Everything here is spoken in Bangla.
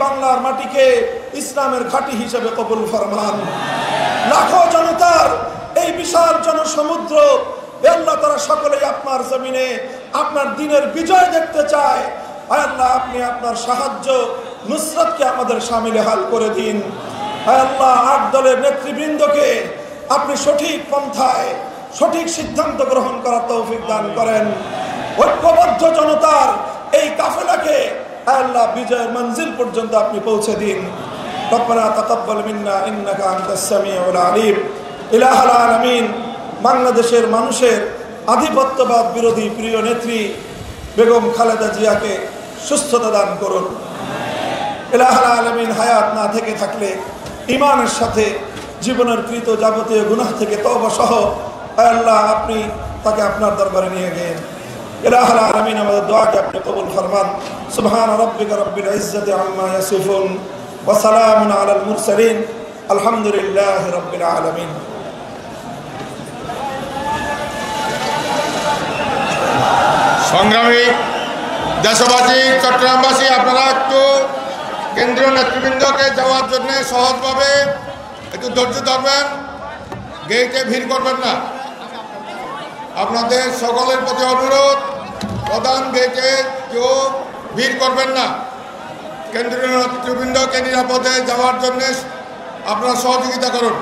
বাংলার মাটিকে ইসলামের ঘাঁটি হিসেবে কবুল ফরমান। লাখো জনতার এই বিশাল জনসমুদ্র, আল্লাহ তারা সকলেই আপনার জমিনে আপনার দিনের বিজয় দেখতে চায়। আল্লাহ আপনি আপনার সাহায্য নুসরতকে আমাদের শামিলে হাল করে দিন। আল্লাহ 8 দলের নেতৃবৃন্দকে আপনি সঠিক পন্থায় সঠিক সিদ্ধান্ত গ্রহণ করার তৌফিক দান করেন। ঐক্যবদ্ধ জনতার এই কাফেলাকে আল্লাহ বিজয়ের মঞ্জিল পর্যন্ত আপনি পৌঁছে দিন। রব্বানা তাকাব্বাল মিন্না ইন্নাকা আনতাস সামিউল আলিম। ইলাহুল আলামিন, বাংলাদেশের মানুষের আধিপত্যবাদ বিরোধী প্রিয় নেত্রী বেগম খালেদা জিয়াকে সুস্থতা দান করুন। ইলাহুল আলামিন, হায়াত না থেকে থাকলে ঈমানের সাথে জীবনের কৃত যাবতীয় গুনাহ থেকে তওবা সহ আল্লাহ আপনি তাকে আপনার দরবারে নিয়ে গেলেন। ইলাহুল আলামিন, আমাদের দোয়াকে আপনি কবুল ফরমান। সুবহান রাব্বিকা রাব্বিল ইজ্জাতি আম্মা ইয়াসিফুন ওয়া সালামুন আলাল মুরসালিন, আলহামদুলিল্লাহি রাব্বিল আলামিন। সংগ্রামী দেশবাসী, চট্টগ্রামবাসী, আপনারা একটু কেন্দ্রীয় নেতৃবৃন্দকে যাওয়ার জন্য সহজভাবে একটু ধৈর্য ধরবেন, গেটে ভিড় করবেন না। আপনাদের সকলের প্রতি অনুরোধ, প্রধান গেটে কেউ ভিড় করবেন না। কেন্দ্রীয় নেতৃবৃন্দকে নিরাপদে যাওয়ার জন্য আপনারা সহযোগিতা করুন।